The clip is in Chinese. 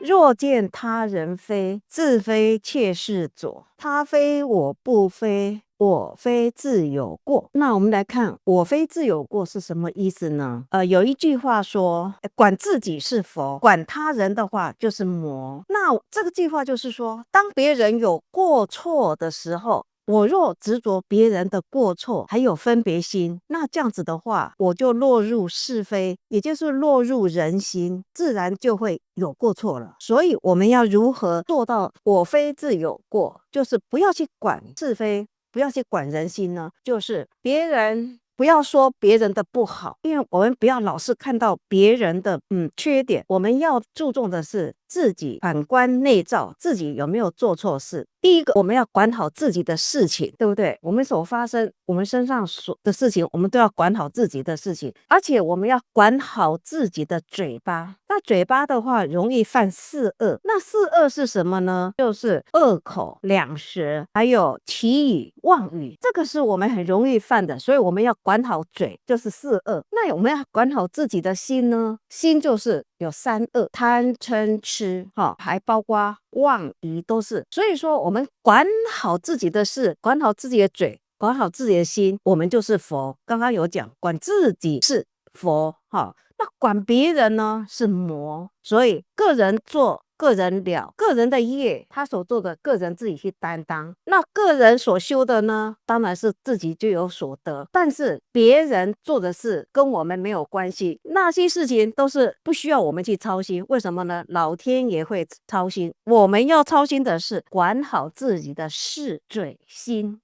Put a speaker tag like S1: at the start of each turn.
S1: 若见他人非，自非妾是左。他非我不非，我非自有过。那我们来看我非自有过是什么意思呢？有一句话说，管自己是佛，管他人的话就是魔。那这个句话就是说，当别人有过错的时候，我若执着别人的过错，还有分别心，那这样子的话，我就落入是非，也就是落入人心，自然就会有过错了。所以我们要如何做到我非自有过，就是不要去管是非，不要去管人心呢？就是别人不要说别人的不好，因为我们不要老是看到别人的缺点，我们要注重的是自己反观内照，自己有没有做错事。第一个，我们要管好自己的事情，对不对？我们所发生我们身上所的事情，我们都要管好自己的事情，而且我们要管好自己的嘴巴。那嘴巴的话，容易犯四恶。那四恶是什么呢？就是恶口、两舌，还有绮语、妄语，这个是我们很容易犯的，所以我们要管好嘴，就是四恶。那我们要管好自己的心呢？心就是有三恶：贪、嗔、痴，还包括妄疑，都是。所以说，我们管好自己的事，管好自己的嘴，管好自己的心，我们就是佛。刚刚有讲，管自己是佛，那管别人呢是魔。所以个人做个人了，个人的业他所做的，个人自己去担当。那个人所修的呢，当然是自己就有所得，但是别人做的事跟我们没有关系，那些事情都是不需要我们去操心。为什么呢？老天爷会操心，我们要操心的是管好自己的事嘴心。